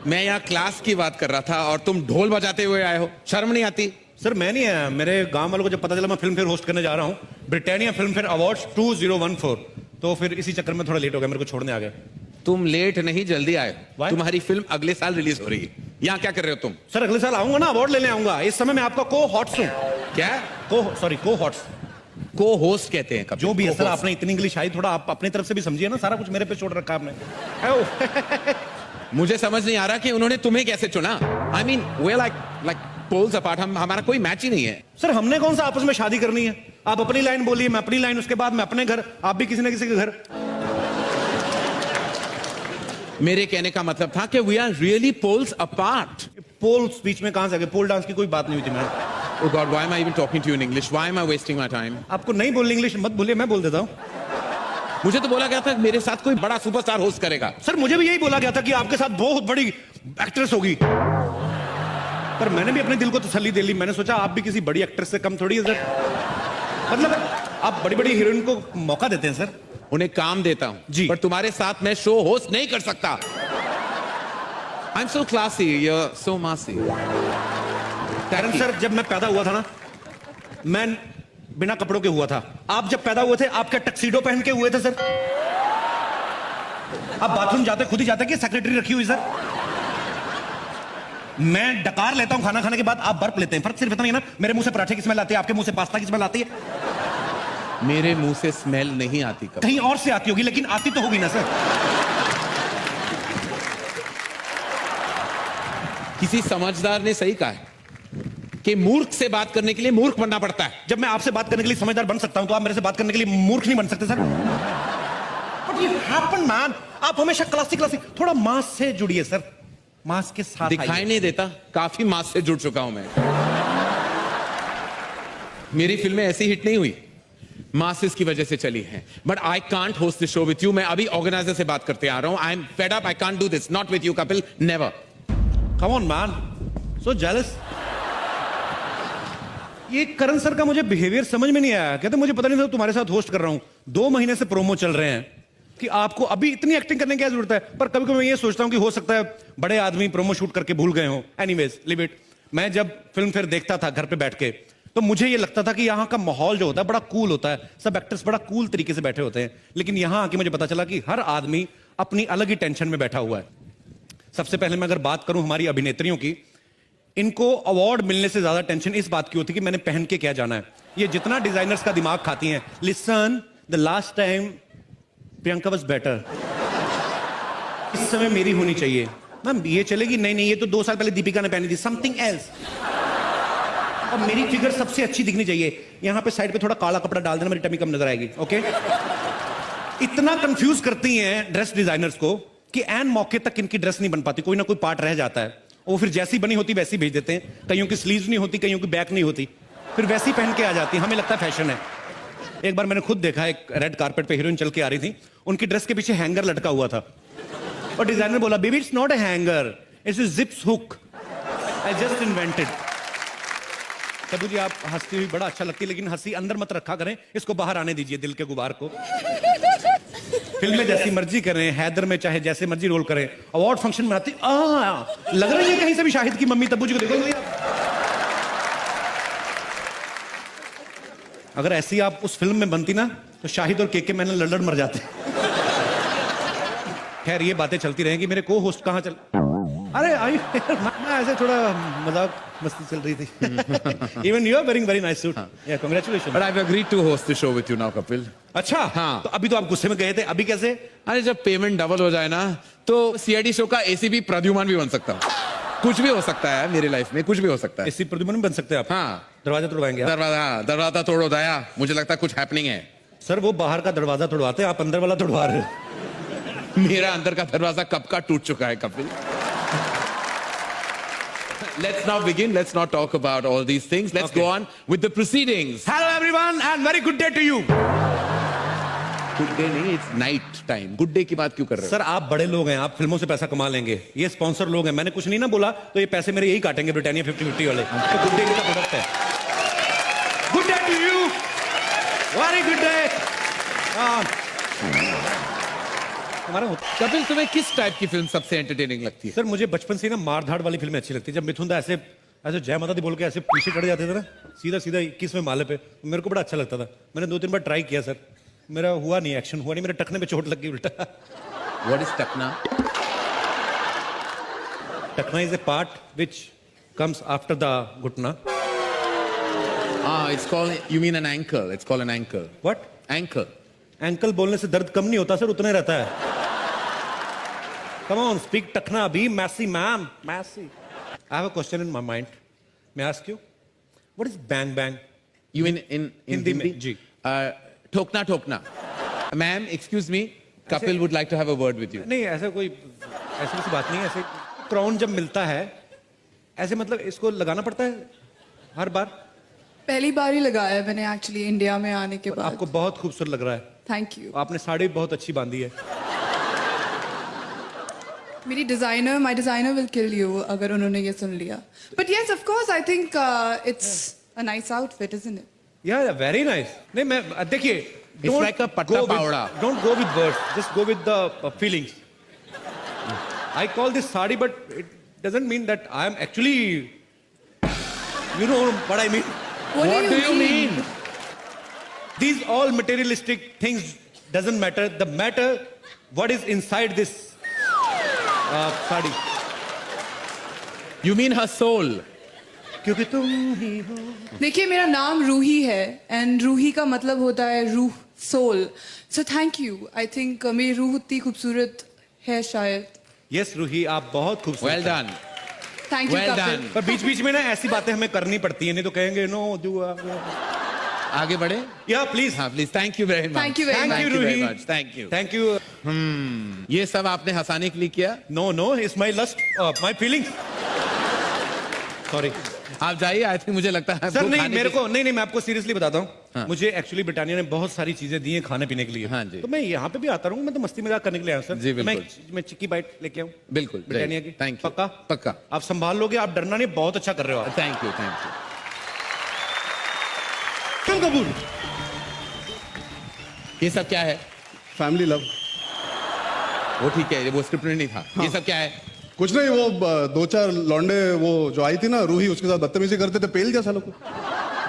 मैं यहाँ क्लास की बात कर रहा था और तुम ढोल बजाते हुए आए हो, शर्म नहीं आती? सर मैं नहीं आया, मेरे गांव वालों को जब पता चला मैं फिल्म फेयर होस्ट करने जा रहा हूँ, ब्रिटानिया फिल्म फेयर अवार्ड्स 2014, तो फिर इसी चक्कर में थोड़ा लेट हो गया, मेरे को छोड़ने आ गए। तुम लेट नहीं, जल्दी आए। Why? तुम्हारी फिल्म अगले साल रिलीज हो रही है। यहाँ क्या कर रहे हो तुम? सर अगले साल आऊंगा ना, अवार्ड लेने आऊंगा। इस समय मैं आपका को हॉट्स हूँ। क्या? को हॉट्स, को होस्ट कहते हैं। जो भी है सर, आपने इतनी इंग्लिश आई, थोड़ा आप अपनी तरफ से भी समझिए ना, सारा कुछ मेरे पे छोड़ रखा आपने। मुझे समझ नहीं आ रहा कि उन्होंने तुम्हें कैसे चुना। I mean they like poles apart, हमारा कोई मैच ही नहीं है। सर हमने कौन सा आपस में शादी करनी है? आप अपनी लाइन बोलिए, मैं अपनी लाइन, उसके बाद मैं अपने घर, आप भी किसी न किसी के घर। मेरे कहने का मतलब था कि we are really poles apart. Poles बीच में कहां से आ गए? पोल डांस की कोई बात नहीं हुई थी ma'am. Oh God, why am I even talking to you in English? Why am I wasting my time? आपको नहीं बोलनी इंग्लिश, मत बोलिए, मैं बोल देता हूँ। मुझे तो बोला गया था कि मेरे साथ कोई बड़ा सुपरस्टार होस्ट करेगा। सर मुझे भी यही बोला गया था कि आपके साथ बहुत बड़ी एक्ट्रेस होगी, पर मैंने भी अपने दिल को तसल्ली दे ली। मैंने सोचा आप भी किसी बड़ी एक्ट्रेस से कम थोड़ी है सर। मतलब आप बड़ी बड़ी हीरोइन को मौका देते हैं सर। उन्हें काम देता हूं जी, पर तुम्हारे साथ मैं शो होस्ट नहीं कर सकता। I'm so classy, you're so massy. कारण सर जब मैं पैदा हुआ था ना, मैं बिना कपड़ों के हुआ था। आप जब पैदा हुए थे, आप क्या टक्सीडो पहन के हुए थे सर? आप बाथरूम जाते खुद ही जाते कि सेक्रेटरी रखी हुई सर? मैं डकार लेता हूं खाना खाने के बाद, आप बर्फ लेते हैं। फर्क सिर्फ इतना ही है ना, मेरे मुंह से पराठे की स्मेल आती है, आपके मुंह से पास्ता की स्मेल आती है। मेरे मुंह से स्मेल नहीं आती कभी। कहीं और से आती होगी, लेकिन आती तो होगी ना सर। किसी समझदार ने सही कहा है कि मूर्ख से बात करने के लिए मूर्ख बनना पड़ता है। जब मैं आपसे बात करने के लिए समझदार बन सकता हूं, तो आप मेरे से बात करने के लिए मूर्ख नहीं बन सकते sir. But you happen, man. आप हमेशा क्लासिक थोड़ा मास से जुड़िए सर, मास के साथ दिखाई नहीं देता, काफी मास से जुड़ चुका हूं मैं। मेरी फिल्में ऐसी हिट नहीं हुई, मासेस की वजह से चली हैं। But I can't host this show with you. मैं अभी ऑर्गेनाइजर से बात करते आ रहा हूं। I am fed up, I can't do this, not with you Kapil, never. Come on man, so jealous. ये करण सर का मुझे बिहेवियर समझ में नहीं आया। कहते मुझे पता नहीं था तुम्हारे साथ होस्ट कर रहा हूं, 2 महीने से प्रोमो चल रहे हैं कि आपको अभी इतनी एक्टिंग करने की क्या जरूरत है। पर कभी कभी मैं ये सोचता हूं कि हो सकता है बड़े आदमी प्रोमो शूट करके भूल गए हो। Anyways live it. मैं जब फिल्म फेयर देखता था घर पे बैठ के, तो मुझे ये लगता था कि यहाँ का माहौल जो होता है बड़ा कूल होता है, सब एक्टर्स बड़ा कूल तरीके से बैठे होते हैं। लेकिन यहाँ आके मुझे पता चला कि हर आदमी अपनी अलग ही टेंशन में बैठा हुआ है। सबसे पहले मैं अगर बात करूं हमारी अभिनेत्रियों की, इनको अवार्ड मिलने से ज्यादा टेंशन इस बात की होती है कि मैंने पहन के क्या जाना है। ये जितना डिजाइनर्स का दिमाग खाती हैं, listen the last time Priyanka was better, इस समय मेरी होनी चाहिए। मैम ये चलेगी? नहीं, ये तो 2 साल पहले दीपिका ने पहनी थी, समथिंग एल्स। और मेरी फिगर सबसे अच्छी दिखनी चाहिए। यहां पे साइड पे थोड़ा काला कपड़ा डाल देना, मेरी टमी कम नजर आएगी। ओके? इतना कंफ्यूज करती हैं ड्रेस डिजाइनर्स को कि एन मौके तक इनकी ड्रेस नहीं बन पाती, कोई ना कोई पार्ट रह जाता है। वो फिर जैसी बनी होती वैसी भेज देते हैं। कईयों की स्लीव्स नहीं होती, कईयों की बैक नहीं होती, फिर वैसी पहन के आ जाती है। हमें लगता है फैशन है। एक बार मैंने खुद देखा, एक रेड कारपेट पे हीरोइन चल के आ रही थी, उनकी ड्रेस के पीछे हैंगर लटका हुआ था और डिजाइनर बोला, baby it's not a hanger, it's a zips hook, I just invented. Tabu ji आप हंसती हुई बड़ा अच्छा लगती है, लेकिन हंसी अंदर मत रखा करें, इसको बाहर आने दीजिए, दिल के गुबार को। फिल्म में जैसी मर्जी करें, हैदर में चाहे जैसे मर्जी रोल करें, अवार्ड फंक्शन में आती लग रही है कहीं से भी शाहिद की मम्मी। तब्बू जी को देखो, अगर ऐसी आप उस फिल्म में बनती ना, तो शाहिद और केके मैंने लड़ मर जाते। खैर ये बातें चलती रहेंगी। मेरे को होस्ट कहाँ चल, अरे आई ऐसे थोड़ा मजाक मस्ती चल रही थी। Even you are wearing very nice suit, या congratulations. But I have agreed to host the show with you now Kapil. अच्छा हाँ। तो अभी तो आप गुस्से में गए थे, अभी कैसे? अरे जब पेमेंट डबल हो जाए ना, तो सीआईडी शो का एसीपी प्रद्युमन भी बन सकता हूँ। कुछ भी हो सकता है मेरी लाइफ में, कुछ भी हो सकता है। एसी प्रद्युमन बन सकते हैं आप? हाँ। दरवाजा तोड़वाएंगे? दरवाजा तोड़ो दया, मुझे लगता है कुछ हैपनिंग है। सर वो बाहर का दरवाजा तोड़वाते हैं, आप अंदर वाला तोड़वा रहे हो। मेरा अंदर का दरवाजा कब का टूट चुका है Kapil. Let's now begin. Let's not talk about all these things. Let's go on with the proceedings. Hello everyone and very good day to you. Good day नहीं, it's night time. Good day की बात क्यों कर रहे हो? Sir आप बड़े लोग हैं, आप फिल्मों से पैसा कमा लेंगे, ये स्पॉन्सर लोग हैं। मैंने कुछ नहीं ना बोला तो ये पैसे मेरे यही काटेंगे, ब्रिटानिया 50-50 वाले। तो गुड डे का प्रोडक्ट है। Good day to you, very good day. हमारा कपिल, तुम्हें किस टाइप की फिल्म सबसे एंटरटेनिंग लगती है? सर मुझे बचपन से ही ना मार धाड़ वाली फिल्में अच्छी लगती है। जब मिथुन दा ऐसे ऐसे जय माता दी बोल के ऐसे पीछे चढ़ जाते थे ना सीधा सीधा 21वें माले पे, मेरे को बड़ा अच्छा लगता था। मैंने 2-3 बार ट्राई किया सर, मेरा हुआ नहीं, एक्शन हुआ नहीं, मेरे टखने पे चोट लग गई उल्टा। What is टकना? टखना is a part which comes after the घुटना। It's called, you mean an ankle. It's called an ankle. What? Ankle. Ankle बोलने से दर्द कम नहीं होता सर, उतना ही रहता है। Come on, speak टखना अभी, मैसी मैम, मैसी। I have a question in my mind. May I ask you? What is bang bang? You mean in Hindi में, जी। ठोकना ठोकना. Ma'am, excuse me. Kapil would like to have a word with you. नहीं ऐसा कोई ऐसी किसी बात नहीं है। ऐसे क्राउन जब मिलता है ऐसे मतलब इसको लगाना पड़ता है हर बार? पहली बार ही लगाया है मैंने एक्चुअली इंडिया में आने के बाद। आपको बहुत खूबसूरत लग रहा है। Thank you. आपने साड़ी बहुत अच्छी बांधी है। मेरी designer, my designer will kill you अगर उन्होंने ये सुन लिया। But yes of course I think it's a nice outfit, isn't it? या वेरी नाइस। नहीं मैं देखिए, It's like a patta pawda. Don't go with words, just go with the feelings. I call this sari, but it doesn't mean that I am actually, you know what I mean. What do you mean? These all materialistic things doesn't matter. The matter what is inside this sari. You mean her soul? क्योंकि तुम ही हो। देखिए मेरा नाम रूही है and Ruhi का मतलब होता है रूह, soul. So thank you. I think मेरी रूह उतनी खूबसूरत है शायद। यस रूही, आप बहुत खूबसूरत Well हैं। done. Thank you Well Kapil. done. पर बीच बीच में ना ऐसी बातें हमें करनी पड़ती है, नहीं तो कहेंगे नो डू। आगे बढ़े? या प्लीज। हाँ please. Thank you very much. Thank you very Thank much. you, very Ruhi. much. Thank you. Thank you. ये सब आपने हंसाने के लिए किया? No no, it's my lust, my feelings. Sorry आप जाइए। आई थिंक मुझे लगता है सर, आपको नहीं खाने मेरे की- को नहीं, मैं आपको सीरियसली बताता हूँ। हाँ। मुझे एक्चुअली ब्रिटानिया ने बहुत सारी चीजें दी हैं खाने पीने के लिए। हाँ जी। तो मैं यहाँ पे भी आता रहूँ, मैं तो मस्ती मजाक करने के लिए आया हूँ सर। जी, तो बिल्कुल। मैं चिक्की बाइट लेके आऊँ बिल्कुल ब्रिटानिया की। Thank you. पक्का? पक्का। आप संभाल लोगे, आप डरना नहीं, बहुत अच्छा कर रहे हो आप। Thank you thank you. तुम कपूर, ये सब क्या है? Family love. वो ठीक है, वो स्क्रिप्ट में नहीं था। ये सब क्या है? कुछ नहीं, वो 2-4 लौंडे वो जो आई थी ना रूही, उसके साथ बदतमीजी करते थे, पेल दिया सालों को।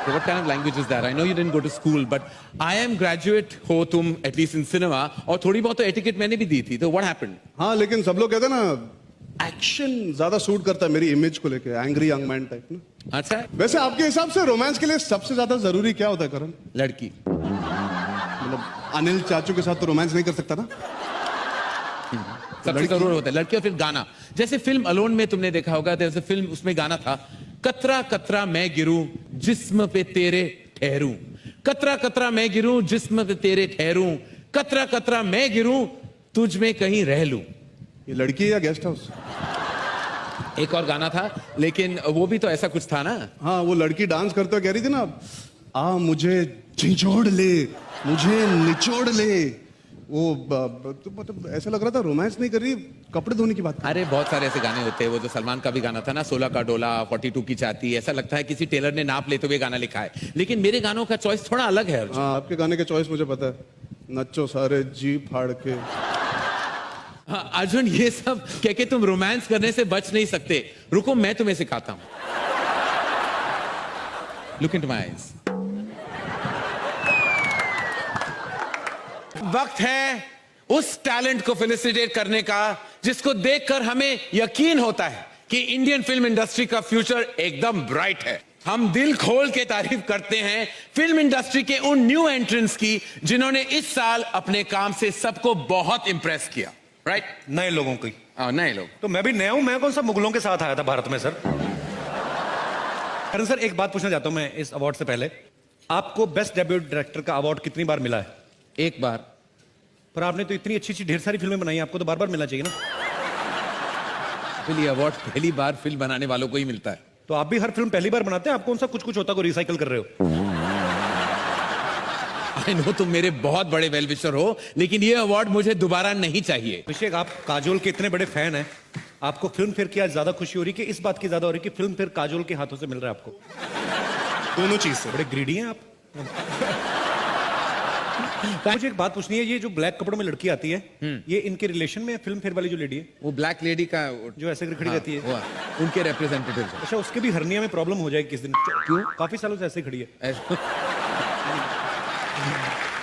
What kind of language is that? I know you didn't go to school, but I am graduate हो तुम at least in cinema, और थोड़ी बहुत तो etiquette मैंने भी दी थी। तो what happened? हाँ लेकिन सब लोग कहते हैं ना एक्शन ज्यादा सूट करता है मेरी इमेज को लेके, एंग्री यंग मैन टाइप ना। अच्छा है? वैसे आपके हिसाब से रोमांस के लिए सबसे ज्यादा जरूरी क्या होता है करण? लड़की। मतलब अनिल चाचू के साथ तो रोमांस नहीं कर सकता ना। सबसे जरूर होता है लड़की, और फिर गाना। जैसे फिल्म अलोन में तुमने देखा होगा, जैसे फिल्म उसमें गाना था, कतरा कतरा मैं गिरूं जिस्म पे तेरे ठहरूं, कतरा कतरा मैं गिरूं जिस्म पे तेरे ठहरूं, कतरा कतरा मैं गिरूं तुझ में कहीं रह लूं। ये लड़की है या गेस्ट हाउस? एक और गाना था, लेकिन वो भी तो ऐसा कुछ था ना। हाँ वो लड़की डांस करते हुए कह रही थी ना, आ मुझे झिझोड़ ले, मुझे निचोड़ ले। वो तो मतलब ऐसा लग रहा था रोमांस नहीं कर रही, कपड़े धोने की बात। अरे बहुत सारे ऐसे गाने होते हैं, वो जो सलमान का भी गाना था ना, 16 का डोला 42 की चाहती, ऐसा लगता है किसी टेलर ने नाप लेते हुए गाना लिखा है। लेकिन मेरे गानों का चॉइस थोड़ा अलग है अर्जुन। हाँ आपके गाने के चॉइस मुझे पता है, नच्चो सारे जी फाड़ के। हाँ, अर्जुन ये सब कह के तुम रोमांस करने से बच नहीं सकते। रुको मैं तुम्हें सिखाता हूं। Look into my eyes. वक्त है उस टैलेंट को फेलिसिटेट करने का जिसको देखकर हमें यकीन होता है कि इंडियन फिल्म इंडस्ट्री का फ्यूचर एकदम ब्राइट है। हम दिल खोल के तारीफ करते हैं फिल्म इंडस्ट्री के उन न्यू एंट्रेंट्स की जिन्होंने इस साल अपने काम से सबको बहुत इंप्रेस किया। राइट? नए लोगों की। नए लोग। तो मैं भी नया हूं, मैं कौन सा मुगलों के साथ आया था भारत में सर। करण सर एक बात पूछना चाहता हूं मैं इस अवार्ड से पहले, आपको बेस्ट डेब्यूट डायरेक्टर का अवार्ड कितनी बार मिला है? एक बार। पर आपने तो इतनी अच्छी अच्छी ढेर सारी फिल्में बनाई, आपको तो बार बार मिलना चाहिए ना। ये अवार्ड पहली बार फिल्म बनाने वालों को ही मिलता है। तो आप भी हर फिल्म पहली बार बनाते हैं, आप कौन सा कुछ कुछ होता को रिसाइकल कर रहे हो? आई नो तुम मेरे बहुत बड़े वेल विशर हो, लेकिन ये अवार्ड मुझे दोबारा नहीं चाहिए। अभिषेक आप काजोल के इतने बड़े फैन हैं, आपको फिल्म फेयर की आज ज्यादा खुशी हो रही है कि इस बात की ज्यादा हो रही है कि फिल्म फेयर काजोल के हाथों से मिल रहा है आपको? दोनों चीज से। बड़े ग्रीडी हैं आप। मुझे एक बात पूछनी है, ये जो ब्लैक कपड़ों में लड़की आती है, ये इनके रिलेशन में फिल्म फेयर वाली जो लेडी है, वो ब्लैक लेडी का जो ऐसे करके खड़ी रहती है, वो उनके रिप्रेजेंटेटिव है। अच्छा उसके भी हर्निया में प्रॉब्लम हो जाएगी किस दिन? क्यों? काफी सालों से ऐसे ही खड़ी है।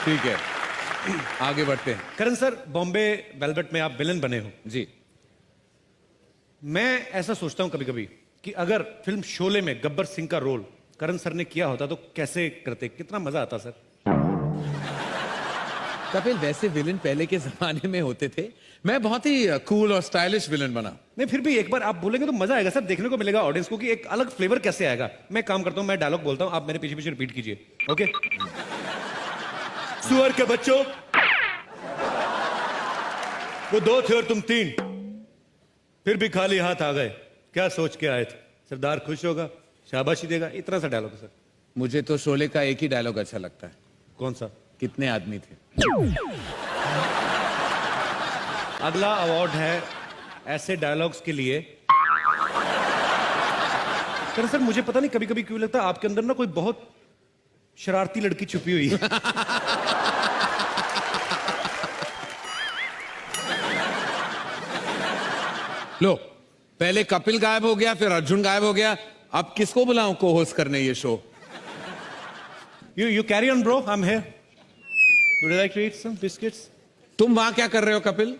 ठीक है, आगे बढ़ते हैं। करण सर, बॉम्बे वेलवेट में आप विलन बने हो जी। मैं ऐसा सोचता हूं कभी कभी कि अगर फिल्म शोले में गब्बर सिंह का रोल करण सर ने किया होता तो कैसे करते, कितना मजा आता सर। कपिल, वैसे विलन पहले के जमाने में होते थे, मैं बहुत ही कूल और स्टाइलिश विलन बना। नहीं फिर भी एक बार आप बोलेंगे तो मजा आएगा सर, देखने को मिलेगा ऑडियंस को कि एक अलग फ्लेवर कैसे आएगा। मैं काम करता हूं, मैं डायलॉग बोलता हूं, आप मेरे पीछे पीछे रिपीट कीजिए, ओके? सुअर के बच्चों, वो 2 थे और तुम 3, फिर भी खाली हाथ आ गए, क्या सोच के आए थे? सरदार खुश होगा, शाबाशी देगा, इतना सा डायलॉग सर। मुझे तो शोले का एक ही डायलॉग अच्छा लगता है। कौन सा? कितने आदमी थे। अगला अवार्ड है ऐसे डायलॉग्स के लिए। सर मुझे पता नहीं कभी कभी क्यों लगता है आपके अंदर ना कोई बहुत शरारती लड़की छुपी हुई है। लो, पहले कपिल गायब हो गया, फिर अर्जुन गायब हो गया, अब किसको बुलाऊं को होस्ट करने ये show? You carry on, bro. I'm here. Would you like to eat some biscuits? तुम वहां क्या कर रहे हो कपिल?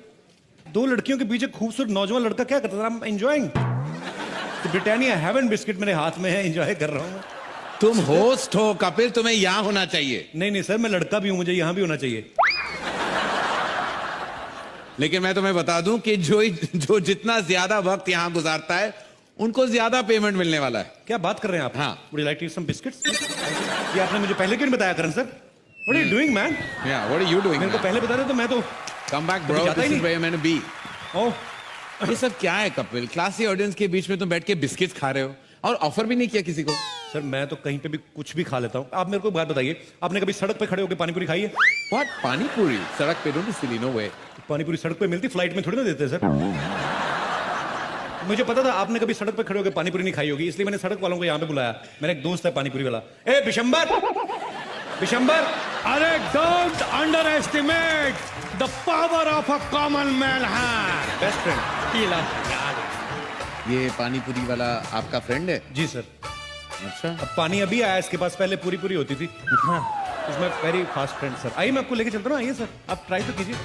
2 लड़कियों के बीच एक खूबसूरत नौजवान लड़का क्या करता था? I'm enjoying. Britannia haven biscuit मेरे हाथ में है, एंजॉय कर रहा हूं मैं। तुम होस्ट हो कपिल, तुम्हें यहां होना चाहिए। नहीं सर, मैं लड़का भी हूं, मुझे यहां भी होना चाहिए। लेकिन मैं तुम्हें बता दूं कि जो जितना ज्यादा वक्त यहां गुजारता है उनको ज्यादा पेमेंट मिलने वाला है। क्या बात कर रहे हैं आप? हाँ। Would you like to eat some biscuits? ये आपने मुझे पहले क्यों नहीं बताया करण sir? What are you doing, man? Yeah, what are you doing? मेरे को पहले बता रहे तो मैं तो Come back, bro. जाता ही This is नहीं। where I'm gonna be. ओह, ये सब क्या है कपिल? क्लासी ऑडियंस के बीच में तुम बैठ के बिस्किट्स खा रहे हो और ऑफर भी नहीं किया किसी को। सर मैं तो कहीं पे भी कुछ भी खा लेता हूँ। आप मेरे को एक बात बताइए, आपने कभी सड़क पे खड़े होकर पानी पूरी खाई है? What? पानी पूरी सड़क पे? डोंट बी सिली, नो वे। पानी पूरी सड़क पे मिलती, फ्लाइट में थोड़ी ना देते सर। मुझे पता था आपने कभी सड़क पे खड़े होकर पानी पूरी नहीं खाई होगी, इसलिए मैंने सड़क वालों को यहाँ पे बुलाया। मेरा एक दोस्त है पानी पूरी वाला। ए बिशंबर, बिशंबर, अरे don't underestimate the power of a common man है। Best friend. ये पानी पूरी वाला आपका फ्रेंड है? जी सर। अच्छा, अब पानी अभी आया, इसके पास पहले पूरी पूरी होती थी। इसमें वेरी फास्ट फ्रेंड सर। आइए मैं आपको लेके चलता हूँ, आइए सर, आप ट्राई तो कीजिए।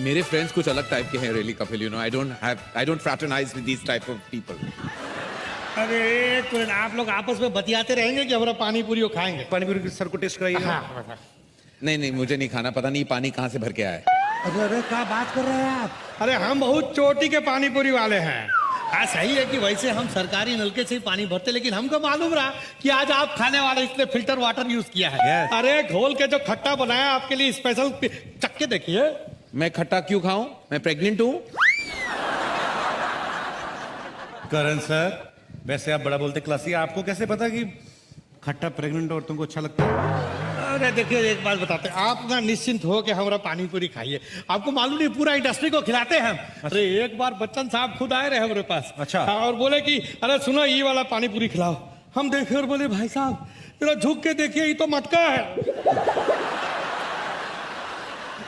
मेरे फ्रेंड्स कुछ अलग टाइप के हैं really Kapil, you know I don't fraternize with this type of people. अरे एक मिनट, आप लोग आपस में बतियाते रहेंगे कि हमारा पानी पूरी खाएंगे? पानी पूरी सर को टेस्ट कराइएगा। नहीं, मुझे नहीं खाना, पता नहीं पानी कहाँ से भर के आया है। अरे क्या बात कर रहे हैं आप? अरे हम बहुत चोटी के पानी पूरी वाले हैं। हाँ सही है कि वैसे हम सरकारी नलके से ही पानी भरते, लेकिन हमको मालूम रहा कि आज आप खाने वाले इसने फिल्टर वाटर यूज किया है। Yes. अरे घोल के जो खट्टा बनाया आपके लिए स्पेशल, चक्के देखिए। मैं खट्टा क्यों खाऊं? मैं प्रेग्नेंट हूं। करण सर, वैसे आप बड़ा बोलते क्लासी, आपको कैसे पता कि खट्टा प्रेग्नेंट औरतों को अच्छा लगता है? अरे देखिए एक बात बताते हैं, आप ना निश्चिंत हो के हमारा पानी पूरी खाइए। आपको मालूम नहीं पूरा इंडस्ट्री को खिलाते हैं हम। अरे एक बार बच्चन साहब खुद आए रहे हमारे पास। अच्छा। हाँ, और बोले कि अरे सुनो ये वाला पानी पूरी खिलाओ। हम देखे और बोले भाई साहब जरा झुक के देखिए, ये तो मटका है।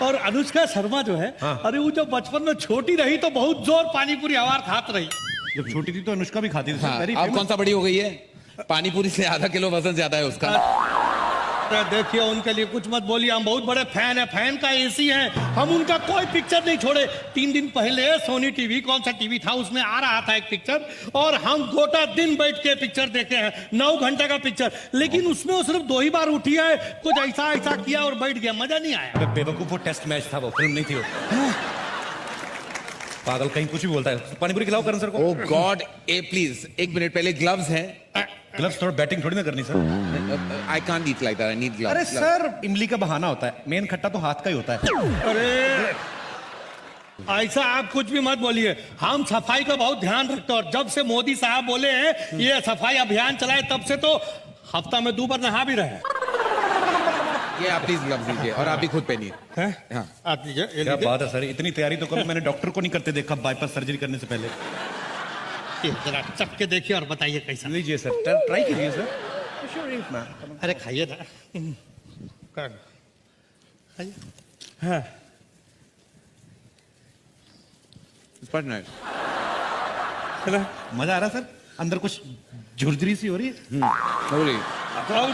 और अनुष्का शर्मा जो है, हाँ। अरे वो जब बचपन में छोटी रही तो बहुत जोर पानी पूरी आवार खात रही। जब छोटी थी तो अनुष्का भी खाती थी। हाँ, Very अब famous। कौन सा बड़ी हो गई है? पानी पूरी से आधा किलो वजन ज्यादा है उसका। अरे देखिए उनके लिए कुछ मत बोलिए, हम बहुत बड़े फैन है, फैन का एसी है। हम उनका कोई पिक्चर नहीं छोड़े। 3 दिन पहले सोनी टीवी, कौन सा टीवी था, उसमें आ रहा था एक पिक्चर, और हम गोटा दिन बैठ के पिक्चर देखे हैं। 9 घंटे का पिक्चर, लेकिन उसमें वो सिर्फ 2 ही बार उठी है, कुछ ऐसा किया और बैठ गया, मजा नहीं आया। अबे बेवकूफ, वो टेस्ट मैच था, वो फिल्म नहीं थी वो। पागल कहीं कुछ भी बोलता है। पानी पूरी खिलाओ करण सर को। ओह गॉड, ए प्लीज, एक मिनट, पहले ग्लव्स हैं। ग्लव्स थोड़ा बैटिंग थोड़ी ना करनी sir. I can't eat like that, I need gloves. अरे सर, इमली का बहाना होता है, मेन खट्टा तो हाथ का ही होता है। अरे ऐसा आप कुछ भी मत बोलिए, हम सफाई का बहुत ध्यान रखते हैं। और जब से मोदी साहब बोले हैं ये सफाई अभियान चलाए, तब से तो हफ्ता में 2 बार नहा भी रहे। ये आप प्लीज ग्लव्स दीजिए और आप भी खुद पहनिए। हाँ। आप लीजिए, ये क्या लीजिए। बात है सर, इतनी तैयारी तो कभी मैंने डॉक्टर को नहीं करते देखा बाईपास सर्जरी करने से पहले। ये जरा चख के देखिए और बताइए कैसा। लीजिए सर, ट्राई कीजिए सर। अरे खाइए ना। हाँ But nice. है ना? मजा आ रहा है सर, अंदर कुछ झुरझुरी सी हो रही है। Lovely. और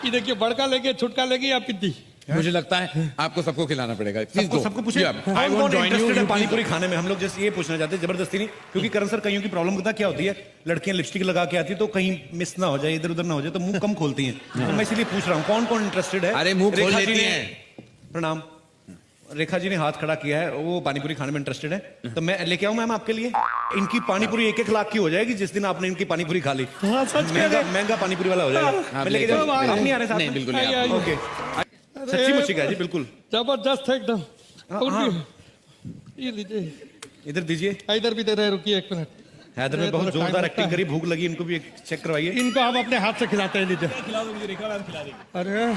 ये देखिए, बड़का लेके छुटका लेके या पिद्दी? मुझे लगता है आपको सबको खिलाना पड़ेगा। Please सबको go. सबको पूछे Yeah. I कौन won't कौन join you. इंटरेस्टेड है You पानी please पूरी खाने में। हम लोग जैसे ये पूछना चाहते हैं, जबरदस्ती नहीं, क्योंकि करण सर कईयों की प्रॉब्लम पता क्या होती है, लड़कियां लिपस्टिक लगा के आती है तो कहीं मिस ना हो जाए, इधर उधर ना हो जाए, तो मुंह कम खोलती हैं। तो मैं इसीलिए पूछ रहा हूँ कौन कौन इंटरेस्टेड है। अरे मुंह खोल रेखा जी लेती ने- हैं। प्रणाम। रेखा जी ने हाथ खड़ा किया है, वो पानीपुरी खाने में इंटरेस्टेड है, तो मैं लेके आऊं मैम आपके लिए। इनकी पानीपुरी 1-1 लाख की हो जाएगी जिस दिन आपने इनकी पानीपुरी खा ली। हाँ, सच कह महंगा रहे। महंगा पानीपुरी वाला हो जाएगा। आप मैं लेके लेके जाऊं, आओ। आप नहीं आ रहे साथ नहीं, में? बिल्कुल नहीं, आइए, आप- ओके, सच्ची मुच्ची का जी, बिल्कुल। जबरदस्त है एकदम। हाँ। ये लीजिए, इधर दीजिए। इधर भी दे रहे, रुकिए 1 मिनट। हैदर में बहुत जोरदार एक्टिंग करी, भूख लगी, इनको भी एक चेक करवाइए। इनको हम अपने हाथ से खिलाते हैं, लीजिए। अरे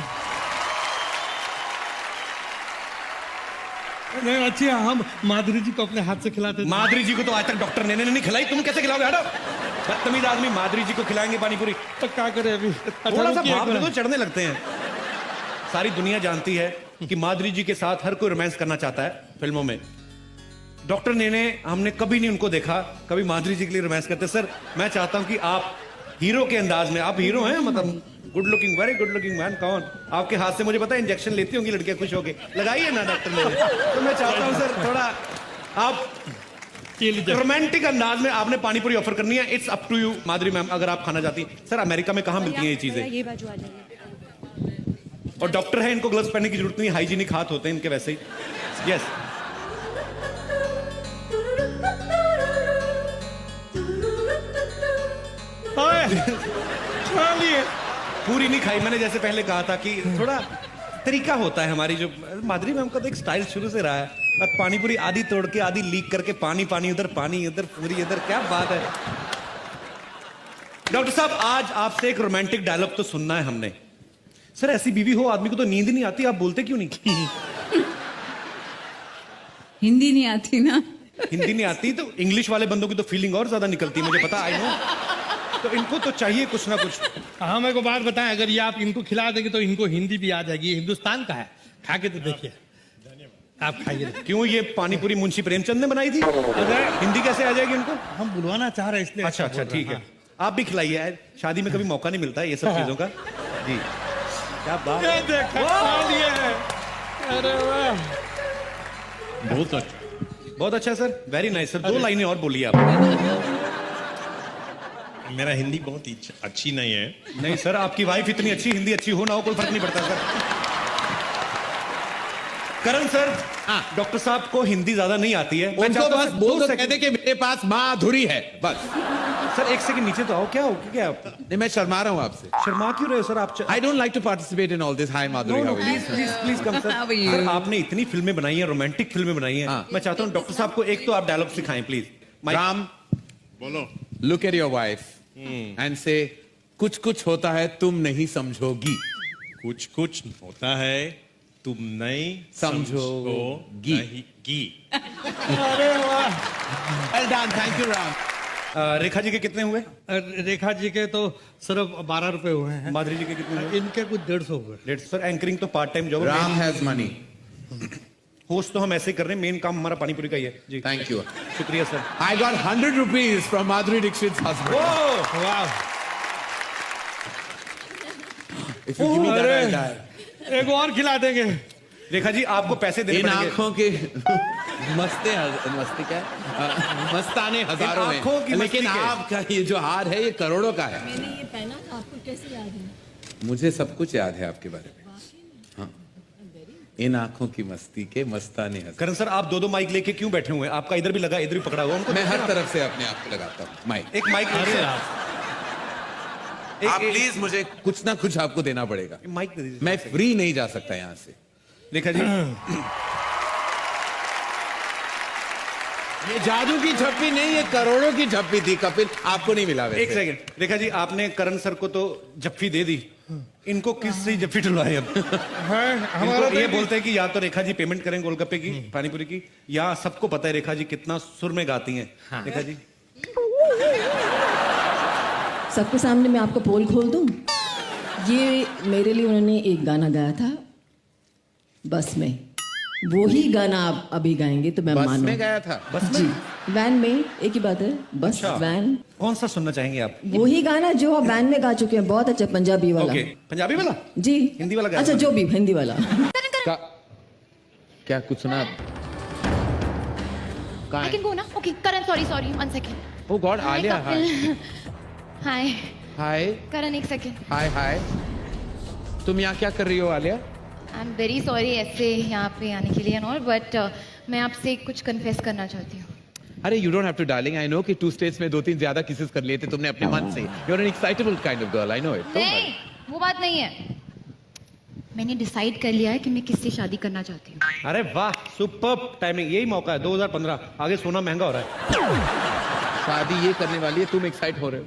नहीं, अच्छी है, हम माधुरी जी को अपने हाथ से खिलाते थे। माधुरी जी को तो आज तक डॉक्टर ने नहीं खिलाई, तुम कैसे खिलाओगे? हटो, बदतमीज आदमी। माधुरी जी को खिलाएंगे पानीपुरी? तो क्या करे अभी? थोड़ा सा रुकिए, भाप एक दे दो, मिनट। चढ़ने लगते हैं। सारी दुनिया जानती है कि माधुरी जी के साथ हर कोई रोमांस करना चाहता है फिल्मों में। डॉक्टर ने हमने कभी नहीं उनको देखा कभी माधुरी जी के लिए रोमांस करते। सर मैं चाहता हूं कि आप हीरो के अंदाज में, आप हीरो हैं, मतलब good looking, very good looking man. कौन आपके हाथ से, मुझे पता है इंजेक्शन लेती होंगी लड़कियां खुश होके, लगाइए ना डॉक्टर ने। तो मैं चाहता हूं सर थोड़ा आप ये लीजिए। रोमांटिक अंदाज में आपने पानीपुरी ऑफर करनी है। It's up to you Madhuri ma'am, अगर आप खाना चाहती हैं। सर अमेरिका में कहाँ मिलती हैं ये चीजें? ये बाजू आ जाइए। और डॉक्टर है, इनको ग्लव्स पहनने की जरूरत नहीं, हाइजीनिक हाथ होते हैं इनके वैसे ही। यस चलिए, पूरी नहीं खाई मैंने, जैसे पहले कहा था कि थोड़ा तरीका होता है हमारी। जो माधुरी मैम का तो एक स्टाइल शुरू से रहा है, और पानीपुरी आधी तोड़ के आधी लीक करके, पानी पानी उधर, पानी उधर, पूरी इधर, क्या बात है। डॉक्टर साहब आज आपसे एक रोमांटिक डायलॉग तो सुनना है हमने। सर ऐसी बीवी हो आदमी को तो नींद नहीं आती, आप बोलते क्यों नहीं? हिंदी नहीं आती ना। हिंदी नहीं आती तो इंग्लिश वाले बंदों की तो फीलिंग और ज्यादा निकलती है, मुझे पता, आई नो। तो इनको तो चाहिए कुछ ना कुछ। हाँ, मेरे को बात बताएं, अगर ये आप इनको खिला देंगे तो इनको हिंदी भी आ जाएगी। ये हिंदुस्तान का है, खा के तो देखिए। आप खाइए। क्यों ये पानीपुरी मुंशी प्रेमचंद ने बनाई थी? हिंदी कैसे आ जाएगी उनको? हम बुलवाना चाह रहे हैं इसलिए। अच्छा अच्छा ठीक है, आप भी खिलाइए यार, शादी में कभी मौका नहीं मिलता है ये सब चीजों का। जी क्या बात ये है। देखा, खा लिए हैं। अरे वाह, बहुत अच्छा सर, वेरी नाइस सर। 2 लाइनें और बोलिए आप। मेरा हिंदी बहुत अच्छी नहीं है। नहीं सर, आपकी वाइफ इतनी अच्छी, हिंदी अच्छी हो ना हो कोई फर्क नहीं पड़ता सर। करण सर, डॉक्टर साहब को हिंदी ज्यादा नहीं आती है। मैं उनको चाहता हूं बस सर, बोल 2 दो, सेकंड। कहते कि मेरे पास माधुरी है, बस। सर 1 सेकंड नीचे तो आओ, क्या हो क्या आप नहीं, मैं शर्मा रहा हूँ आपसे। शर्मा क्यों रहे हो सर आप? I don't like to participate in all this. Hi, Madhuri. How are you? Please please please come sir. How are you? Sir आपने इतनी फिल्में बनाई हैं, रोमांटिक फिल्में बनाई हैं। हाँ। मैं चाहता हूँ डॉक्टर साहब को एक तो आप डायलॉग सिखाएं प्लीज। Ram, बोलो। look at your wife and say, कुछ कुछ होता है तुम नहीं समझोगी। कुछ कुछ होता है तुम नहीं समझोगी। समझोगी। अरे वाह। Well done. Thank you, Ram. Rekha ji के कितने हुए? रेखा जी के तो सिर्फ 12 रुपए हुए हैं। माधुरी जी के कितने हुए? इनके कुछ 150 हुए। डेढ़। सर एंकरिंग तो part time job. Ram has money. Host तो हम ऐसे ही कर रहे हैं, मेन काम हमारा पानीपुरी का ही है जी। Thank you. शुक्रिया sir. I got 100 rupees from Madhuri Dixit's husband. वाह, If you give me that, अरे। I'll die. एक और खिला देंगे। रेखा जी आपको पैसे देने इन पड़ेंगे। आंखों के मस्ती क्या मस्ताने हजारों इन आंखों की में, मस्ती लेकिन के। आपका ये जो हार है ये करोड़ों का है। मैंने ये पहना था, आपको कैसे याद है? मुझे सब कुछ याद है आपके बारे में। हाँ, इन आंखों की मस्ती के मस्ताने हजारों। करण सर आप 2 माइक लेके क्यों बैठे हुए हैं? आपका इधर भी लगा, इधर भी पकड़ा हुआ, उनको मैं देखिए हर ना। तरफ से अपने आप को लगाता हूँ माइक। एक माइक अरे आप प्लीज मुझे कुछ ना कुछ आपको देना पड़ेगा। माइक दे दीजिए। मैं फ्री नहीं जा सकता यहाँ से। रेखा जी ये जादू की झप्पी नहीं, ये करोड़ों की झप्पी थी कपिल, आपको नहीं मिला वैसे। एक सेकंड। रेखा जी आपने करण सर को तो जफ्फी दे दी, इनको किस से जफ्फी डलवाए? अब हमारा इनको ये बोलते हैं कि या तो रेखा जी पेमेंट करें गोलगप्पे की, पानीपुरी की, या सबको पता है रेखा जी कितना सुर में गाती हैं। रेखा जी सबके सामने मैं आपका पोल खोल दूं। ये मेरे लिए उन्होंने एक गाना गाया था, बस में। वही गाना आप अभी गाएंगे तो मैं बस मानूं। में गया था। जी, वैन में, एक ही बात है, बस वैन। कौन सा सुनना चाहेंगे आप? वही गाना जो आप वैन में गा चुके हैं, बहुत अच्छा, पंजाबी वाला। ओके, पंजाबी वाला? जी। हिंदी वाला गाना? अच्छा, जो भी, हिंदी वाला। क्या कुछ सुना? I can go now. Okay, Karan, sorry, 1 second. Oh God, Alia, Hi. Hi Karan, 1 second. हाय। तुम यहाँ क्या कर रही हो आलिया? I'm very sorry ऐसे यहाँ पे आने के लिए and all, but मैं आपसे कुछ confess करना चाहती हूँ. अरे you don't have to darling, I know कि 2 states में 2-3 ज्यादा kisses कर लिए थे तुमने अपने मन से. You're an excitable kind of girl, I know it. Don't नहीं, worry. वो बात नहीं है. मैंने डिसाइड कर लिया है कि मैं किससे शादी करना चाहती हूँ. अरे वाह, सुपर्ब टाइमिंग, यही मौका है। 2015, आगे सोना महंगा हो रहा है। शादी ये करने वाली है, तुम एक्साइट हो रहे हो?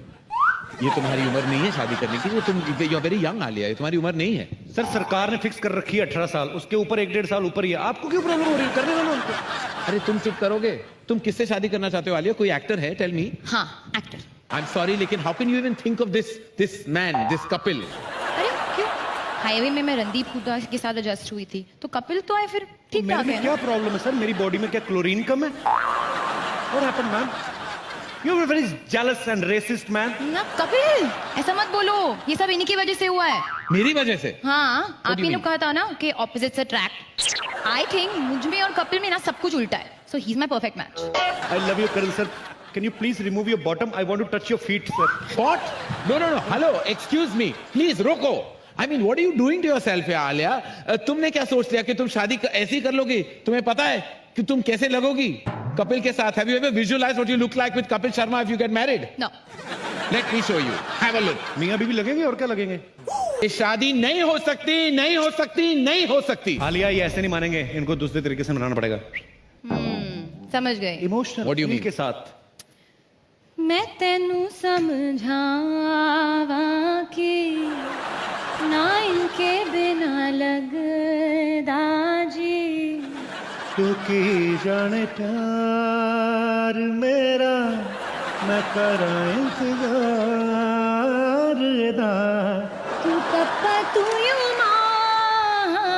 ये तुम्हारी उम्र नहीं है शादी करने की, ये तुम यू वेरी यंग आलिया, ये तुम्हारी उम्र नहीं है। सर, सरकार ने फिक्स कर रखी है 18 साल, उसके ऊपर 1-1.5 साल ऊपर ही है। आपको क्यों प्रॉब्लम हो रही है? करने दो ना उनको। अरे तुम चुप करोगे? तुम किससे शादी करना चाहते हो आलिया? कोई एक्टर है? Tell me. हाँ, एक्टर. आई एम सॉरी, लेकिन how can you even think of this man, this Kapil? अरे क्यों? हाईवे में मैं रणदीप हुड्डा के साथ एडजस्ट हुई थी, तो कपिल तो है, फिर ठीक मेरे ठाक में है क्या ना? प्रॉब्लम है सर? मेरी बॉडी में क्या क्लोरीन कम है? What happened, man? You are a very jealous and racist man. ना कपिल, ऐसा मत बोलो, ये सब इन्हीं की वजह से हुआ है. मेरी वजह से? हाँ, do आप you ही mean? लोग कहा था ना कि ऑपोजिट्स अट्रैक्ट. आई थिंक मुझ में और कपिल में ना सब कुछ उल्टा है. So he is my perfect match. I love you, Karan sir. Can you please remove your bottom? I want to touch your feet, sir. What? No. Hello, excuse me. Please रोको. I mean, what are you doing to yourself, यार आलिया? तुमने क्या सोच लिया कि तुम शादी ऐसी कर लोगी? तुम्हें पता है कि तुम कैसे लगोगी कपिल के साथ? Have you ever visualized what you look like with Kapil Sharma if you get married? No. Let me show you. Have a look. मियाँ बीवी लगेंगे और क्या लगेंगे? ये शादी नहीं हो सकती. आलिया, ये ऐसे नहीं मानेंगे, इनको दूसरे तरीके से मनाना पड़ेगा। समझ गए. Emotional What do you mean? के साथ। मैं तेनू समझावा कि ना इनके बिना लगदा जी. तू की जाने प्यार मेरा, मैं करा इंतजार दा। तू पप्पा तू यू माँ है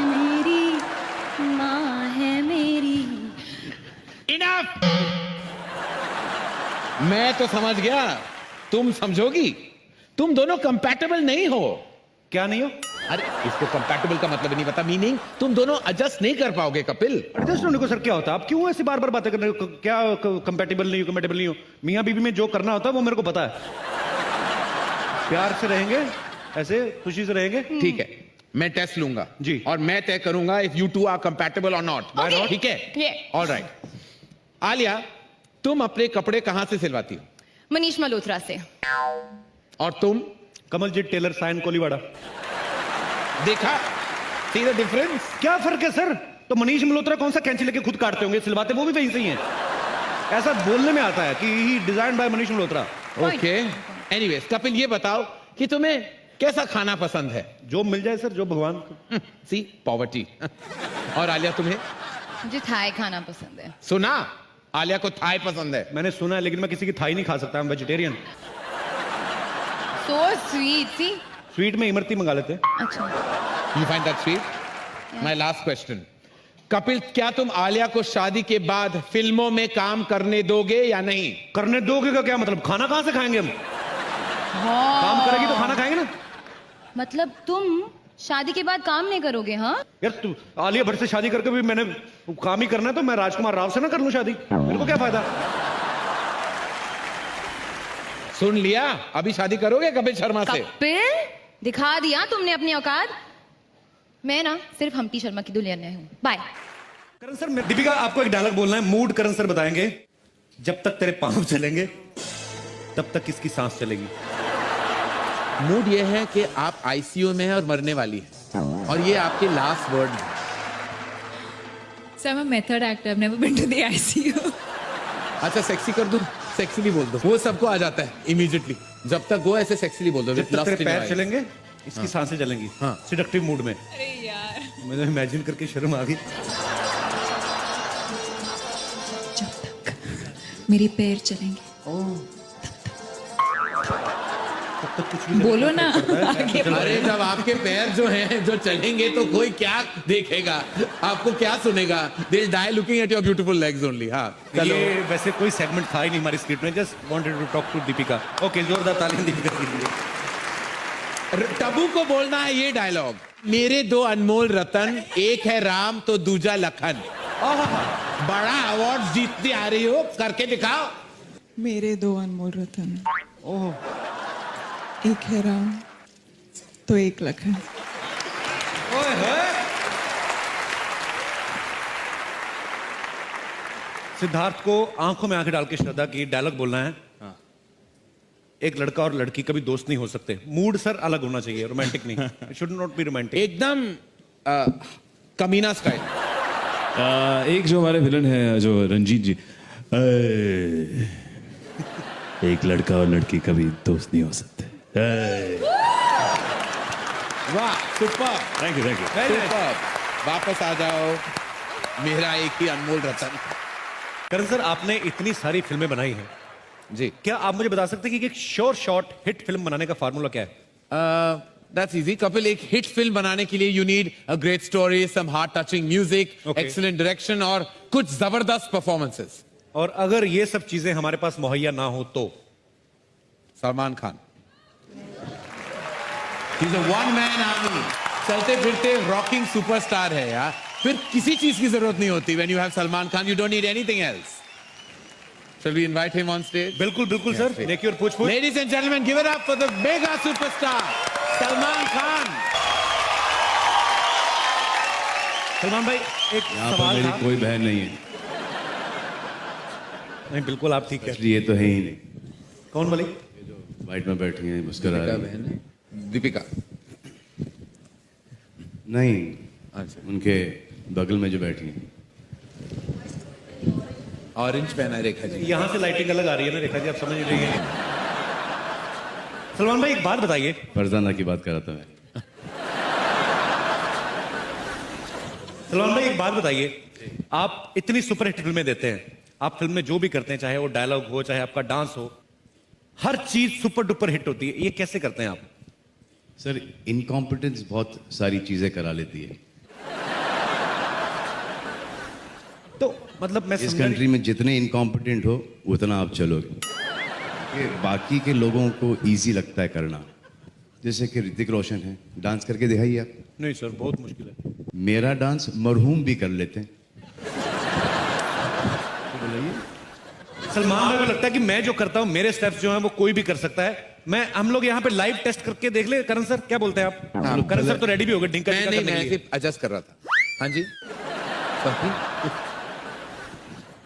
मेरी, माँ है मेरी. Enough! मैं तो समझ गया, तुम समझोगी। तुम दोनों कंपैटिबल नहीं हो। क्या नहीं हो? अरे इसको कंपैटिबल का मतलब नहीं पता, मीनिंग तुम दोनों एडजस्ट नहीं कर पाओगे कपिल। एडजस्ट होने को सर क्या होता है? आप क्यों ऐसे बार बार बातें कर रहे हो? क्या कंपैटिबल नहीं हो? मियाँ बीवी में जो करना होता है वो मेरे को पता है। प्यार से रहेंगे, ऐसे खुशी से रहेंगे। ठीक है, मैं टेस्ट लूंगा जी, और मैं तय करूंगा if you two are compatible और नॉट। ठीक है, ऑलराइट। आलिया, तुम अपने कपड़े कहां से सिलवाती हो? मनीष मल्होत्रा से। और तुम? कमलजीत टेलर, साइन कोलीवाड़ा। देखा, सी द डिफरेंस? क्या फर्क है सर? तो मनीष मल्होत्रा कौन सा कैंची लेके खुद काटते होंगे, सिलवाते वो भी वहीं से ही हैं। ऐसा बोलने में आता है कि he design by Manish Malhotra. Okay, anyways Kapil, ये बताओ कि तुम्हें कैसा खाना पसंद है? जो मिल जाए सर, जो भगवान। सी पॉवर्टी। और आलिया, तुम्हें? मुझे थाई खाना पसंद है। सुना, आलिया को थाई पसंद है। मैंने सुना है, लेकिन मैं किसी की थाई नहीं खा सकता, मैं vegetarian. So sweet, see? Sweet में इमरती मंगा लेते हैं। अच्छा। You find that sweet? My last question. Kapil, क्या तुम आलिया को शादी के बाद फिल्मों में काम करने दोगे या नहीं? करने दोगे का क्या मतलब? खाना कहां से खाएंगे हम? काम करेगी तो खाना खाएंगे ना। मतलब तुम शादी के बाद काम नहीं करोगे? हाँ यार, तू आलिया भट्ट से शादी करके भी मैंने काम ही करना है, तो मैं राजकुमार राव से ना कर लूं शादी? मेरे को क्या फायदा? सुन लिया, अभी शादी करोगे कपिल शर्मा से? कपिल, दिखा दिया तुमने अपनी औकात। मैं ना सिर्फ हम्टी शर्मा की दुल्हन हूँ। बाय। करण सर, दीपिका आपको एक डायलॉग बोलना है, मूड करण सर बताएंगे। जब तक तेरे पांव चलेंगे तब तक किसकी सांस चलेगी। मूड ये है कि आप आईसीयू में हैं और मरने वाली है, और ये आपके लास्ट वर्ड है। So I'm a method actor. I've never been to the ICU. अच्छा, सेक्सी कर दो, सेक्सीली बोल दो, वो सबको आ जाता है इमीडिएटली। जब तक वो ऐसे सेक्सीली बोल दो, जब तक तेरे पैर चलेंगे इसकी सांसें चलेंगी। हाँ, सिडक्टिव मूड में। अरे यार, मुझे इमेजिन करके शर्म आ गई। जब तक मेरे पैर चलेंगे तो तक कुछ भी बोलो ना आगे अरे जब आपके पैर जो हैं जो चलेंगे तो कोई क्या देखेगा, आपको क्या सुनेगा? They die looking at your beautiful legs only. हाँ चलो। ये वैसे कोई सेगमेंट था ही नहीं हमारी स्क्रिप्ट में, just wanted to talk to Deepika. Okay, जोरदार तालियां दीपिका के लिए। टबू को बोलना है ये डायलॉग, मेरे दो अनमोल रतन, एक है राम तो दूजा लखन। बड़ा अवार्ड जीतती आ रही हो, करके दिखाओ। मेरे दो अनमोल रतन, एक है राम तो एक लखन। सिद्धार्थ को आंखों में आंखें डाल के श्रद्धा की डायलॉग बोलना है। एक लड़का और लड़की कभी दोस्त नहीं हो सकते। मूड सर अलग होना चाहिए, रोमांटिक नहीं। It should not be romantic. एकदम कमीना स्टाइल। एक जो हमारे विलन है जो रंजीत जी, एक लड़का और लड़की कभी दोस्त नहीं हो सकते। वाह, सुपर। Thank you super. वापस आ जाओ, मेरा एक ही अनमोल रतन। करण सर, आपने इतनी सारी फिल्में बनाई हैं जी, क्या आप मुझे बता सकते हैं कि एक श्योर शॉट हिट फिल्म बनाने का फार्मूला क्या है? That's easy Kapil. एक हिट फिल्म बनाने के लिए you need a great story, some heart touching music, excellent direction और कुछ जबरदस्त परफॉर्मेंसेस। और अगर ये सब चीजें हमारे पास मुहैया ना हो तो? Salman Khan. He's a one man army. चलते फिरते रॉकिंग सुपरस्टार है यार, फिर किसी चीज की जरूरत नहीं होती। When you have Salman Khan, you don't need anything else. Shall we invite him on stage? बिल्कुल बिल्कुल सर, देखिए और पूछ। Ladies and gentlemen, give it up for the mega superstar Salman Khan. Salman भाई, एक सवाल था। कोई बहन नहीं है। नहीं, बिल्कुल आप ठीक है। ये तो है ही नहीं। कौन वाली? वाइट में बैठी हैं, मुस्कुरा रही हैं। बहन है दीपिका। नहीं, अच्छा, उनके बगल में जो बैठी हैं। ऑरेंज पहना है रेखा जी। यहाँ से लाइटिंग अलग आ रही है ना रेखा जी, आप समझ नहीं रही है। सलमान भाई, एक बात बताइए। फरजाना की बात कर रहा था मैं। सलमान भाई, एक बात बताइए। आप इतनी सुपरहिट फिल्में देते हैं, आप फिल्म में जो भी करते हैं, चाहे वो डायलॉग हो, चाहे आपका डांस हो, हर चीज सुपर डुपर हिट होती है। ये कैसे करते हैं आप? सर, इनकॉम्पिटेंस बहुत सारी चीजें करा लेती है। तो मतलब मैं इस कंट्री में जितने इनकॉम्पिटेंट हो उतना आप चलोगे। ये बाकी के लोगों को इजी लगता है करना। जैसे कि ऋतिक रोशन है, डांस करके दिखाइए आप। नहीं सर, बहुत मुश्किल है। मेरा डांस मरहूम भी कर लेते हैं। सलमान भाई को लगता है कि मैं जो करता हूं, मेरे स्टेप्स जो हैं वो कोई भी कर सकता है। हम लोग यहाँ पे लाइव टेस्ट करके देख ले। करण सर, क्या बोलते हैं आप? हाँ, करण सर तो रेडी भी हो गए। डिंका मैं नहीं, मैं सिर्फ एडजस्ट कर रहा था। हाँ जी।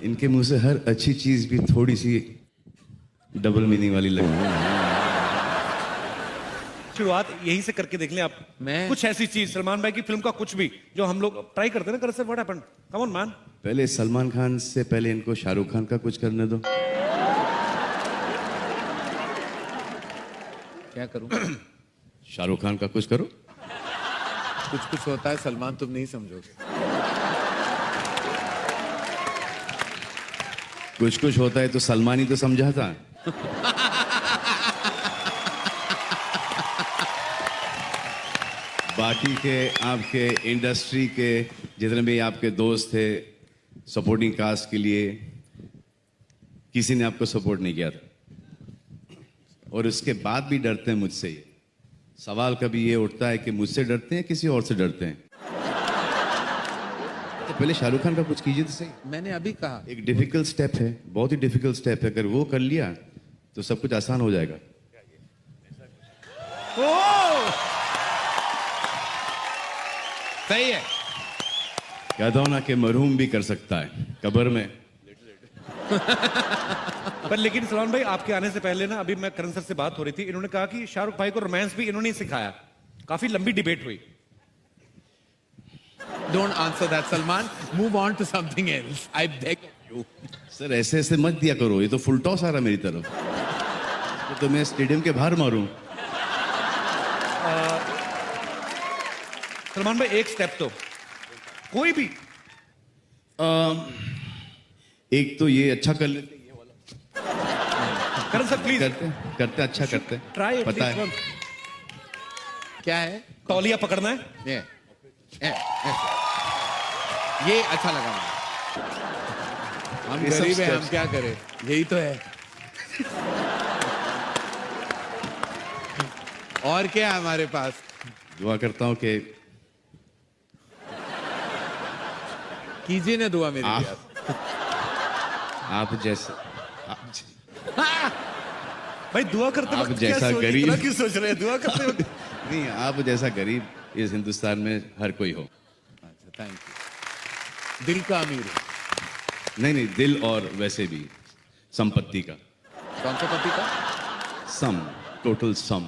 इनके मुंह से हर अच्छी चीज भी थोड़ी सी डबल मीनिंग वाली लगती है। शुरुआत यहीं से करके देख लें आप। मैं कुछ ऐसी चीज सलमान भाई की फिल्म का कुछ भी जो हम लोग ट्राई करते हैं ना। Karan sir, what happened? Come on man. पहले सलमान खान से पहले इनको शाहरुख खान का कुछ करने दो। क्या करूं? शाहरुख खान का कुछ करो। कुछ कुछ होता है सलमान, तुम नहीं समझोगे। कुछ कुछ होता है तो सलमान ही तो समझा था। बाकी के आपके इंडस्ट्री के जितने भी आपके दोस्त थे सपोर्टिंग कास्ट के लिए, किसी ने आपको सपोर्ट नहीं किया था और उसके बाद भी डरते हैं मुझसे। ये सवाल कभी ये उठता है कि मुझसे डरते हैं किसी और से डरते हैं? तो पहले शाहरुख खान का कुछ कीजिए तो सही। मैंने अभी कहा एक डिफिकल्ट स्टेप है, बहुत ही डिफिकल्ट स्टेप है। अगर वो कर लिया तो सब कुछ आसान हो जाएगा। सही है। कहता हूं ना कि मरहूम भी कर सकता है कब्र में। पर लेकिन सलमान भाई, आपके आने से पहले ना, अभी मैं करण सर से बात हो रही थी, इन्होंने कहा कि शाहरुख भाई को रोमांस भी इन्होंने ही सिखाया। काफी लंबी डिबेट हुई। Don't answer that, Salman. Move on to something else. I beg you. Sir, ऐसे ऐसे मत दिया करो, ये तो फुल टॉस आ रहा मेरी तरफ। तो मैं स्टेडियम के बाहर मारूं। सलमान भाई, एक स्टेप तो कोई भी। एक तो ये अच्छा कर लेते, ये वाला। करण सर प्लीज करते अच्छा करते ट्राई पता है क्या है? तौलिया पकड़ना है। ये अच्छा लगा मुझे। हम ये सब गरीब हैं, हम steps। क्या करें, यही तो है। और क्या है हमारे पास? दुआ करता हूँ कि कीजिए ना दुआ मेरे लिए। आप जैसे भाई दुआ करते आप वक्त जैसा क्या सोच- गरीब- इतना क्यों सोच रहे हैं दुआ करते वक्त? नहीं, आप जैसा गरीब इस हिंदुस्तान में हर कोई हो। अच्छा, थैंक यू। दिल का अमीर है। नहीं, दिल और वैसे भी संपत्ति का कौन सा पति का? Sum, total sum,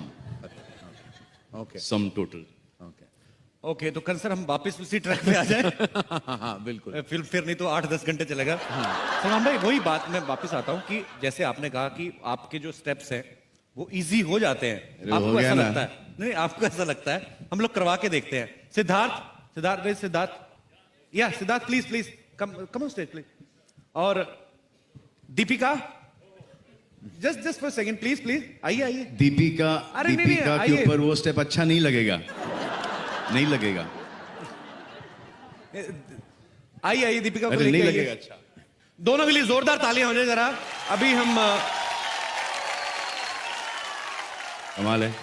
okay sum total. Okay तो करण सर हम वापस उसी ट्रैक पे आ जाए। हाँ बिल्कुल। फिर नहीं तो 8-10 घंटे चलेगा। सलमान भाई वही बात मैं वापस आता हूँ कि जैसे आपने कहा कि आपके जो स्टेप्स हैं वो इजी हो जाते हैं। अरे हो आपको गया ऐसा ना। लगता है? नहीं आपको ऐसा लगता है? हम लोग करवा के देखते हैं। सिद्धार्थ या Siddharth please come on stage please. और Deepika just for second please आइए। दीपिका अरे नहीं, दीपिका के आइए। ऊपर वो स्टेप अच्छा नहीं लगेगा। आइए दीपिका को अरे लेके नहीं आइए। लगेगा अच्छा। दोनों के लिए जोरदार तालियां हो जाए जरा। अभी हम कमाल है,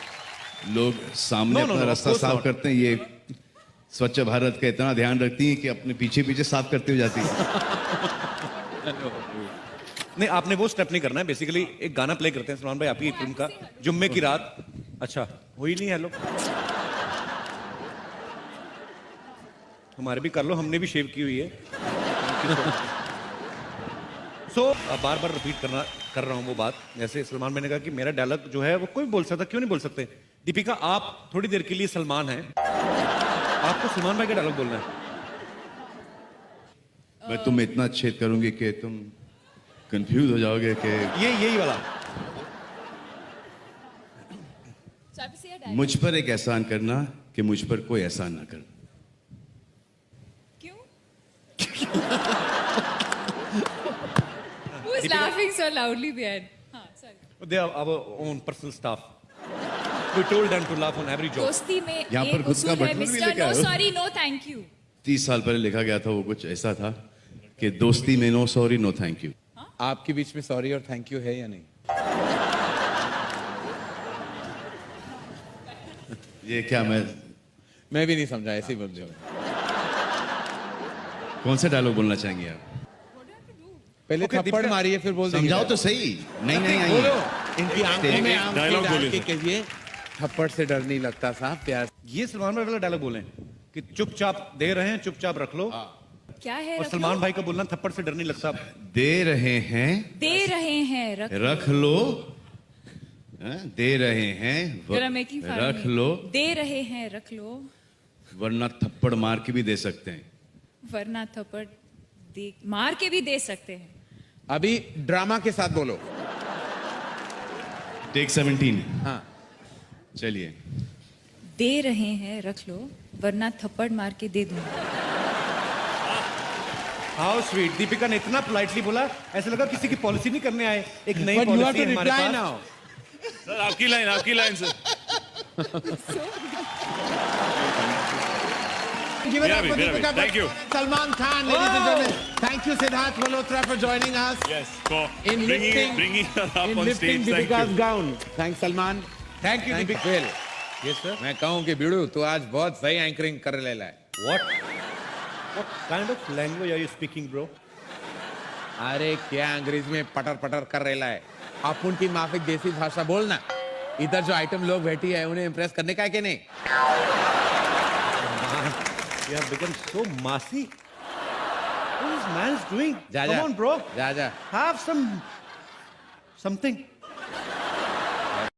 लोग सामने No, अपना of रास्ता course साफ not. करते हैं, ये स्वच्छ भारत का इतना ध्यान रखती हैं कि अपने पीछे साफ करते हुए जाती है। नहीं आपने वो स्टेप नहीं करना है। बेसिकली एक गाना प्ले करते हैं सलमान भाई आपकी फिल्म का, जुम्मे की रात। अच्छा हो ही नहीं। हेलो हमारे भी कर लो, हमने भी शेव की हुई है। सो बार बार रिपीट कर रहा हूं वो बात। जैसे सलमान भाई ने कहा कि मेरा डायलॉग जो है वो कोई बोल सकता, क्यों नहीं बोल सकते? दीपिका आप थोड़ी देर के लिए सलमान हैं, आपको सलमान भाई का डायलॉग बोलना है। मैं तुम्हें इतना छेद करूंगी कि तुम कंफ्यूज हो जाओगे कि यही वाला। मुझ पर एक एहसान करना कि मुझ पर कोई एहसान ना करना। Who's laughing so loudly behind? Sorry. They are our own personal staff. We told them to laugh on every joke. दोस्ती में यहाँ पर एक खुद का उसूल है बटन भी मिस्टर लेके नो आए हो। Sorry no thank you. 30 साल पहले लिखा गया था, वो कुछ ऐसा था कि दोस्ती में no sorry no thank you. आपके बीच में सॉरी और थैंक यू है या नहीं? ये क्या मैं भी नहीं समझा, ऐसे ही बोल रहा हूं। कौन सा डायलॉग बोलना चाहेंगे आप? पहले थप्पड़ मारिए फिर बोल देंगे। समझाओ तो सही। नहीं बोलो, इनकी आंखों में आंखें डायलॉग डाल बोलिए। के कहिए थप्पड़ से डर नहीं लगता साहब, प्यार। ये सलमान भाई वाला डायलॉग बोले कि चुपचाप दे रहे हैं, चुपचाप रख लो। क्या है? और सलमान भाई का बोलना थप्पड़ से डर नहीं लगता। दे रहे हैं रख लो, दे रहे हैं रख लो, दे रहे हैं रख लो, वरना थप्पड़ मार के भी दे सकते हैं। वरना थप्पड़ मार के भी दे सकते हैं। अभी ड्रामा के साथ बोलो। टेक 17। हाँ चलिए। दे रहे हैं रख लो, वरना थप्पड़ मार के दे दूंगा। How sweet. दीपिका ने इतना पोलाइटली बोला, ऐसा लगा किसी की पॉलिसी नहीं करने आए। एक नई But you have policy to है हमारे reply पास। now. सर आपकी line sir. Give it up for Birabi, Deepika thank you. Salman Khan, ladies and gentlemen. Thank you, Siddharth Malhotra, for joining us. Yes, for In bringing her up in on lifting stage. Thank Deepika's you. gown. Thanks, Salman. Thank you, Thank you, Deepika. Phil. Yes, sir. मैं कहूँ कि बिड़ू तू आज बहुत सही anchoring कर ले है। What kind of language are you speaking, bro? अरे क्या अंग्रेजी में पटर पटर कर रहा है। आप उनकी माफिक देसी भाषा बोलना। इधर जो आइटम लोग बैठी है उन्हें इम्प्रेस करने का है कि नहीं? You have become so massy. What is man's doing? जा Come जा। on, bro. जा जा। Have something.